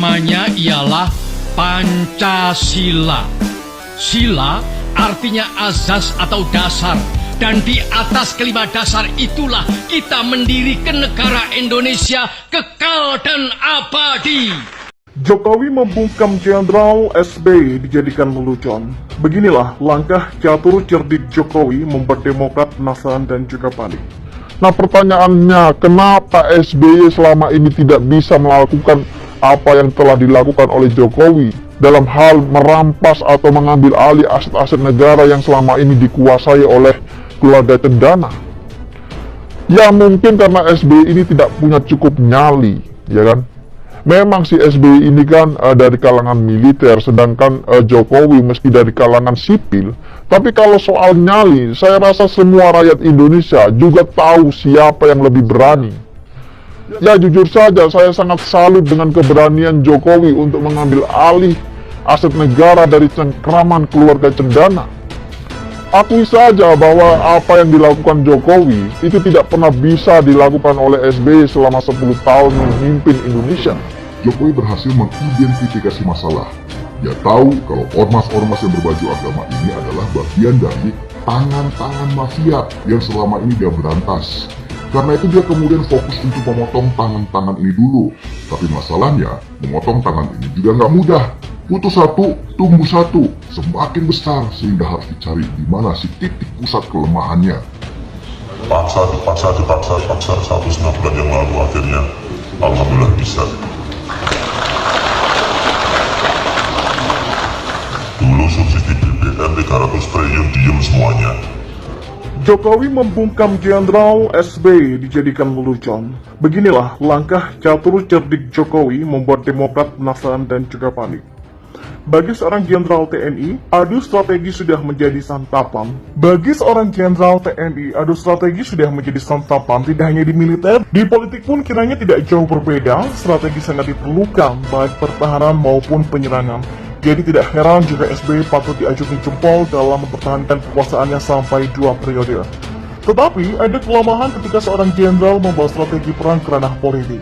Namanya ialah Pancasila. Sila artinya azas atau dasar. Dan di atas kelima dasar itulah kita mendirikan negara Indonesia kekal dan abadi. Jokowi membungkam Jenderal SBY dijadikan lelucon. Beginilah langkah catur cerdik Jokowi membuat Demokrat penasaran dan juga panik. Nah, pertanyaannya, kenapa SBY selama ini tidak bisa melakukan apa yang telah dilakukan oleh Jokowi dalam hal merampas atau mengambil alih aset-aset negara yang selama ini dikuasai oleh keluarga cendana? Ya mungkin karena SBY ini tidak punya cukup nyali, ya kan? Memang si SBY ini kan dari kalangan militer, sedangkan Jokowi meski dari kalangan sipil. Tapi kalau soal nyali, saya rasa semua rakyat Indonesia juga tahu siapa yang lebih berani. Ya jujur saja, saya sangat salut dengan keberanian Jokowi untuk mengambil alih aset negara dari cengkraman keluarga cendana. Akui saja bahwa apa yang dilakukan Jokowi itu tidak pernah bisa dilakukan oleh SBY selama 10 tahun memimpin Indonesia. Jokowi berhasil mengidentifikasi masalah. Dia tahu kalau ormas-ormas yang berbaju agama ini adalah bagian dari tangan-tangan mafia yang selama ini dia berantas. Karena itu dia kemudian fokus untuk memotong tangan-tangan ini dulu. Tapi masalahnya, memotong tangan ini juga nggak mudah. Putus satu, tumbuh satu, semakin besar sehingga harus dicari di mana si titik pusat kelemahannya. Dipaksa 1 bulan yang lalu akhirnya alhamdulillah bisa. Dulu subsidi BBM 300 triliun diem semuanya. Jokowi membungkam Jenderal SBY dijadikan lelucon. Beginilah langkah catur cerdik Jokowi membuat Demokrat penasaran dan juga panik. Bagi seorang jenderal TNI, adu strategi sudah menjadi santapan. Bagi seorang jenderal TNI, adu strategi sudah menjadi santapan tidak hanya di militer, di politik pun kiranya tidak jauh berbeda. Strategi sangat diperlukan baik pertahanan maupun penyerangan. Jadi tidak heran jika SBY patut diacungi jempol dalam mempertahankan kekuasaannya sampai 2 periode. Tetapi ada kelemahan ketika seorang jenderal membawa strategi perang ke ranah politik.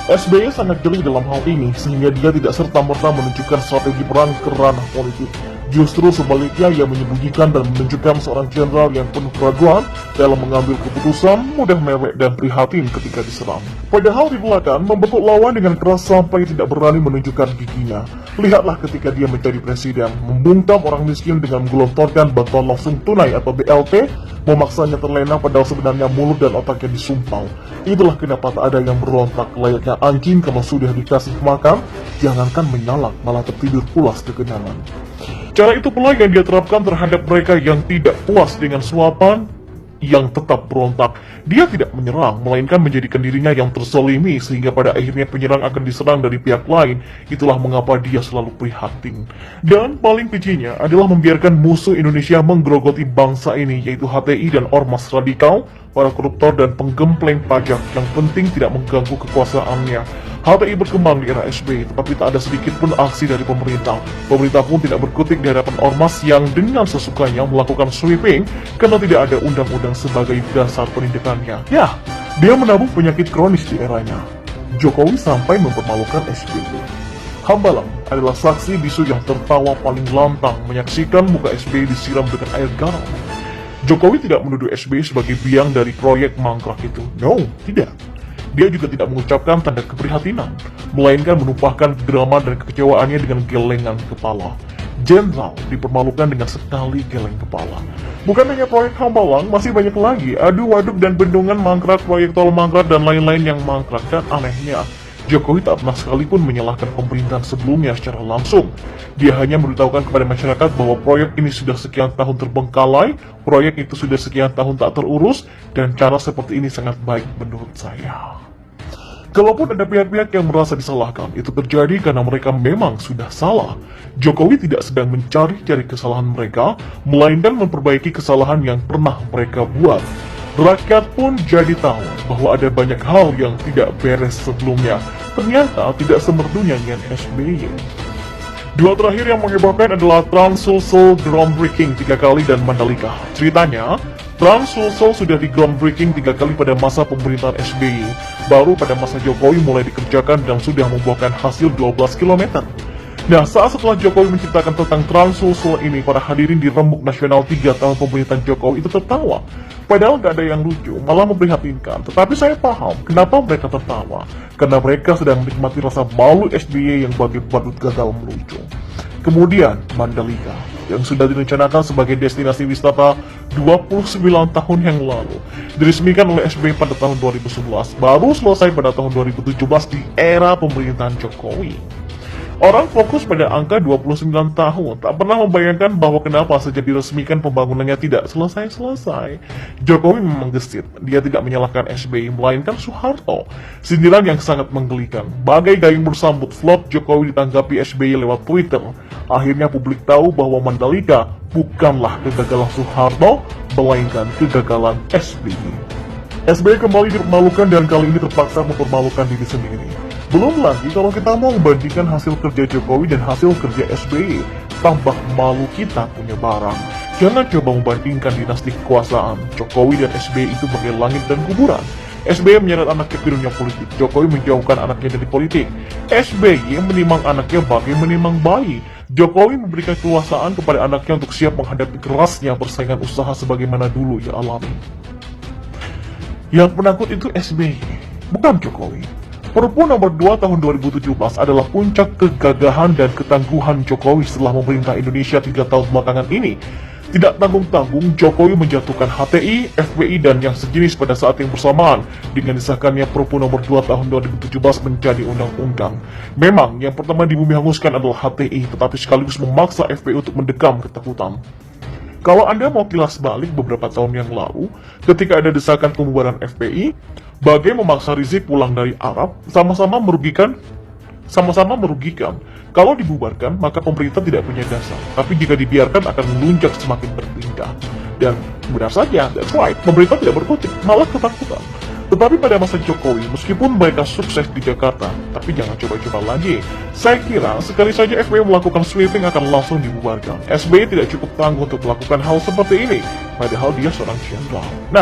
SBY sangat jeli dalam hal ini, sehingga dia tidak serta-merta menunjukkan strategi perang ke ranah politik. Justru sebaliknya, ia menyembunyikan dan menunjukkan seorang jenderal yang penuh keraguan dalam mengambil keputusan, mudah mewek dan prihatin ketika diserang. Padahal di belakang, membentuk lawan dengan keras sampai tidak berani menunjukkan giginya. Lihatlah ketika dia menjadi presiden, membungkam orang miskin dengan menggelontorkan bantuan langsung tunai atau BLT, memaksanya terlena padahal sebenarnya mulut dan otaknya disumpal. Itulah kenapa tak ada yang berontak layaknya anjing kalau sudah dikasih makan, jangankan menyalak, malah tertidur pulas kekenyangan. Cara itu pula yang dia terapkan terhadap mereka yang tidak puas dengan suapan, yang tetap berontak. Dia tidak menyerang, melainkan menjadikan dirinya yang terzalimi sehingga pada akhirnya penyerang akan diserang dari pihak lain. Itulah mengapa dia selalu prihatin. Dan paling kejinya adalah membiarkan musuh Indonesia menggerogoti bangsa ini, yaitu HTI dan ormas radikal, para koruptor dan penggempleng pajak yang penting tidak mengganggu kekuasaannya. HTI berkembang di era SBY, tetapi tak ada sedikit pun aksi dari pemerintah. Pemerintah pun tidak berkutik di hadapan ormas yang dengan sesukanya melakukan sweeping karena tidak ada undang-undang sebagai dasar penindakannya. Ya, dia menabung penyakit kronis di eranya. Jokowi sampai mempermalukan SBY. Hambalang adalah saksi bisu yang tertawa paling lantang menyaksikan muka SBY disiram dengan air garam. Jokowi tidak menuduh SBY sebagai biang dari proyek mangkrak itu. No, tidak. Dia juga tidak mengucapkan tanda keprihatinan, melainkan menumpahkan kegeraman dan kekecewaannya dengan gelengan kepala. Jenderal dipermalukan dengan sekali geleng kepala. Bukan hanya proyek Hambalang, masih banyak lagi adu waduk dan bendungan mangkrak, proyek tol mangkrak, dan lain-lain yang mangkrak. Dan anehnya, Jokowi tak pernah sekalipun menyalahkan pemerintahan sebelumnya secara langsung. Dia hanya memberitahukan kepada masyarakat bahwa proyek ini sudah sekian tahun terbengkalai, proyek itu sudah sekian tahun tak terurus, dan cara seperti ini sangat baik menurut saya. Kalaupun ada pihak-pihak yang merasa disalahkan, itu terjadi karena mereka memang sudah salah. Jokowi tidak sedang mencari-cari kesalahan mereka, melainkan memperbaiki kesalahan yang pernah mereka buat. Rakyat pun jadi tahu bahwa ada banyak hal yang tidak beres sebelumnya. Ternyata tidak semerdunya dengan SBY. Dua terakhir yang menghebohkan adalah Trans Sulsel groundbreaking 3 kali dan Mandalika. Ceritanya, Trans Sulsel sudah di groundbreaking 3 kali pada masa pemerintahan SBY. Baru pada masa Jokowi mulai dikerjakan dan sudah membuahkan hasil 12 km. Nah, saat setelah Jokowi menciptakan tentang Trans Sulsel ini, para hadirin di Rembuk Nasional 3 tahun pemerintahan Jokowi itu tertawa. Padahal nggak ada yang lucu, malah memprihatinkan. Tetapi saya paham kenapa mereka tertawa. Karena mereka sedang menikmati rasa malu SBY yang bagai badut gagal melucu. Kemudian, Mandalika, yang sudah direncanakan sebagai destinasi wisata 29 tahun yang lalu, diresmikan oleh SBY pada tahun 2011, baru selesai pada tahun 2017 di era pemerintahan Jokowi. Orang fokus pada angka 29 tahun, tak pernah membayangkan bahwa kenapa sejak diresmikan pembangunannya tidak selesai-selesai. Jokowi memang gesit, dia tidak menyalahkan SBY, melainkan Soeharto. Sindiran yang sangat menggelikan. Bagai gayung bersambut vlog Jokowi ditanggapi SBY lewat Twitter. Akhirnya publik tahu bahwa Mandalika bukanlah kegagalan Soeharto, melainkan kegagalan SBY. SBY kembali dipermalukan dan kali ini terpaksa mempermalukan diri sendiri. Belum lagi kalau kita mau membandingkan hasil kerja Jokowi dan hasil kerja SBY, tambah malu kita punya barang. Jangan coba membandingkan dinasti kekuasaan. Jokowi dan SBY itu bagai langit dan kuburan. SBY menyeret anaknya ke dunia politik, Jokowi menjauhkan anaknya dari politik. SBY menimang anaknya bagai menimang bayi. Jokowi memberikan kekuasaan kepada anaknya untuk siap menghadapi kerasnya persaingan usaha sebagaimana dulu ia alami. Yang penakut itu SBY, bukan Jokowi. Perpu nomor 2 tahun 2017 adalah puncak kegagahan dan ketangguhan Jokowi setelah memerintah Indonesia 3 tahun belakangan ini. Tidak tanggung-tanggung, Jokowi menjatuhkan HTI, FPI, dan yang sejenis pada saat yang bersamaan dengan disahkannya Perpu nomor 2 tahun 2017 menjadi undang-undang. Memang, yang pertama di bumi hanguskan adalah HTI, tetapi sekaligus memaksa FPI untuk mendekam ketakutan. Kalau Anda mau kilas balik beberapa tahun yang lalu, ketika ada desakan pembubaran FPI, bagai memaksa Rizik pulang dari Arab, sama-sama merugikan. Kalau dibubarkan, maka pemerintah tidak punya dasar. Tapi jika dibiarkan akan melunjak semakin berpindah. Dan benar saja, that's right, pemerintah tidak berkutik, malah ketakutan. Tetapi pada masa Jokowi, meskipun mereka sukses di Jakarta, tapi jangan coba-coba lagi. Saya kira, sekali saja FPI melakukan sweeping akan langsung dibubarkan. SBY tidak cukup tangguh untuk melakukan hal seperti ini, padahal dia seorang jenderal. Nah,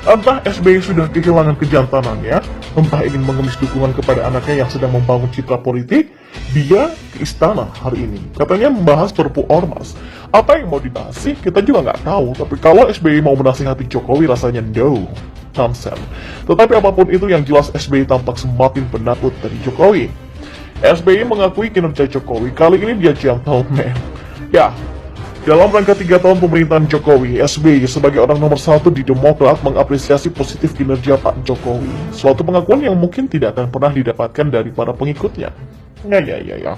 entah SBY sudah kehilangan kejantanannya, entah ingin mengemis dukungan kepada anaknya yang sedang membangun citra politik, dia ke istana hari ini. Katanya membahas Perpu Ormas. Apa yang mau dibahas sih? Kita juga nggak tahu. Tapi kalau SBY mau menasihati Jokowi, rasanya no. Nonsense. Tetapi apapun itu yang jelas SBY tampak semakin penakut dari Jokowi. SBY mengakui kinerja Jokowi, kali ini dia gentleman. Ya, dalam rangka 3 tahun pemerintahan Jokowi, SBY sebagai orang nomor 1 di Demokrat mengapresiasi positif kinerja Pak Jokowi. Suatu pengakuan yang mungkin tidak akan pernah didapatkan dari para pengikutnya. Ya.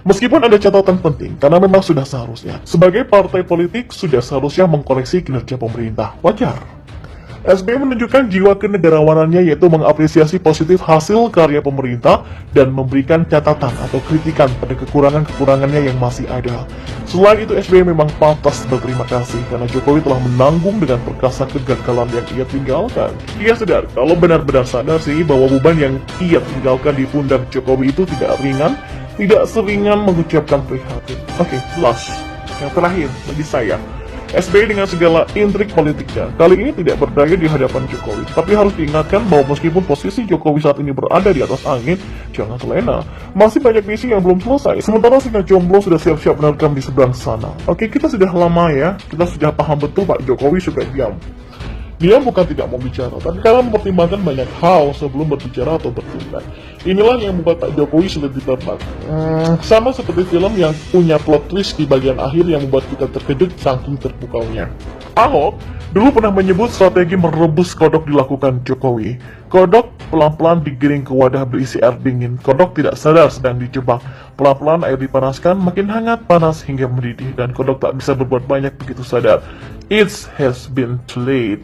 Meskipun ada catatan penting, karena memang sudah seharusnya. Sebagai partai politik, sudah seharusnya mengkoreksi kinerja pemerintah. Wajar. SBY menunjukkan jiwa kenegarawanannya, yaitu mengapresiasi positif hasil karya pemerintah dan memberikan catatan atau kritikan pada kekurangan-kekurangannya yang masih ada. Selain itu, SBY memang pantas berterima kasih karena Jokowi telah menanggung dengan perkasa kegagalan yang ia tinggalkan. Ia sadar, kalau benar-benar sadar sih bahwa beban yang ia tinggalkan di pundak Jokowi itu tidak ringan, tidak seringan mengucapkan prihatin. Oke, last. Yang terakhir, bagi saya, SBY dengan segala intrik politiknya, kali ini tidak berdaya di hadapan Jokowi. Tapi harus diingatkan bahwa meskipun posisi Jokowi saat ini berada di atas angin, jangan terlena. Masih banyak misi yang belum selesai. Sementara singa jomblo sudah siap-siap menerkam di seberang sana. Oke, kita sudah lama ya, kita sudah paham betul Pak Jokowi suka diam. Dia bukan tidak mau bicara, tapi karena mempertimbangkan banyak hal sebelum berbicara atau bertindak. Inilah yang membuat Pak Jokowi sulit ditebak. Sama seperti film yang punya plot twist di bagian akhir yang membuat kita terkejut saking terpukaunya. Ahok dulu pernah menyebut strategi merebus kodok dilakukan Jokowi. Kodok pelan-pelan digiring ke wadah berisi air dingin. Kodok tidak sadar sedang dijebak. Pelan-pelan air dipanaskan, makin hangat, panas hingga mendidih. Dan kodok tak bisa berbuat banyak begitu sadar. It has been too late.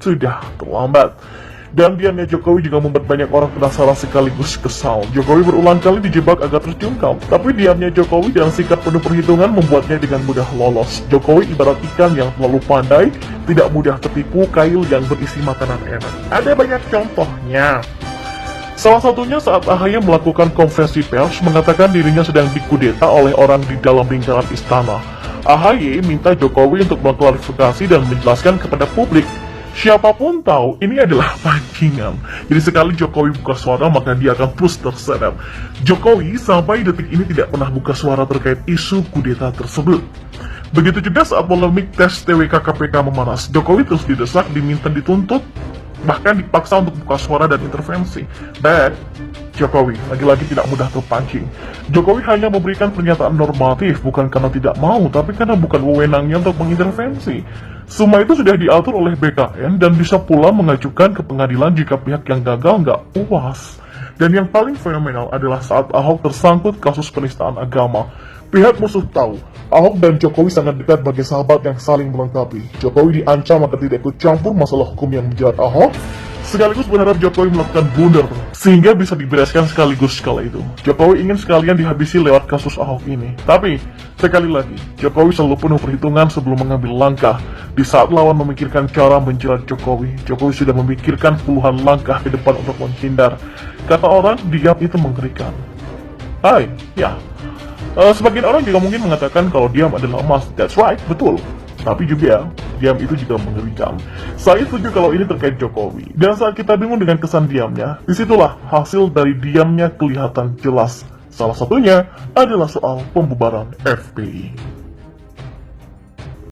Sudah terlambat. Dan diamnya Jokowi juga membuat banyak orang penasaran sekaligus kesal. Jokowi berulang kali dijebak agar terjungkal, tapi diamnya Jokowi dan sikap penuh perhitungan membuatnya dengan mudah lolos. Jokowi ibarat ikan yang terlalu pandai, tidak mudah tertipu kail yang berisi makanan enak. Ada banyak contohnya. Salah satunya saat AHY melakukan konferensi pers mengatakan dirinya sedang dikudeta oleh orang di dalam lingkaran istana. AHY minta Jokowi untuk mengklarifikasi dan menjelaskan kepada publik. Siapapun tahu ini adalah pancingan. Jadi sekali Jokowi buka suara maka dia akan terus terseret. Jokowi sampai detik ini tidak pernah buka suara terkait isu kudeta tersebut. Begitu juga saat polemik tes TWK KPK memanas, Jokowi terus didesak, diminta dituntut, bahkan dipaksa untuk buka suara dan intervensi. But Jokowi lagi-lagi tidak mudah terpancing. Jokowi hanya memberikan pernyataan normatif bukan karena tidak mau, tapi karena bukan wewenangnya untuk mengintervensi. Semua itu sudah diatur oleh BKN dan bisa pula mengajukan ke pengadilan jika pihak yang gagal nggak puas. Dan yang paling fenomenal adalah saat Ahok tersangkut kasus penistaan agama. Pihak musuh tahu, Ahok dan Jokowi sangat dekat sebagai sahabat yang saling melengkapi. Jokowi diancam agar tidak ikut campur masalah hukum yang menjerat Ahok, sekaligus berharap Jokowi melakukan blunder, sehingga bisa dibereskan sekaligus kala itu. Jokowi ingin sekalian dihabisi lewat kasus Ahok ini. Tapi, sekali lagi, Jokowi selalu penuh perhitungan sebelum mengambil langkah. Di saat lawan memikirkan cara menjerat Jokowi, Jokowi sudah memikirkan puluhan langkah ke depan untuk menghindar. Kata orang, diam itu mengerikan. Hai, ya. Sebagian orang juga mungkin mengatakan kalau diam adalah emas. That's right, betul. Tapi juga, diam itu juga mengerikan. Saya setuju kalau ini terkait Jokowi. Dan saat kita bingung dengan kesan diamnya, disitulah hasil dari diamnya kelihatan jelas. Salah satunya adalah soal pembubaran FPI.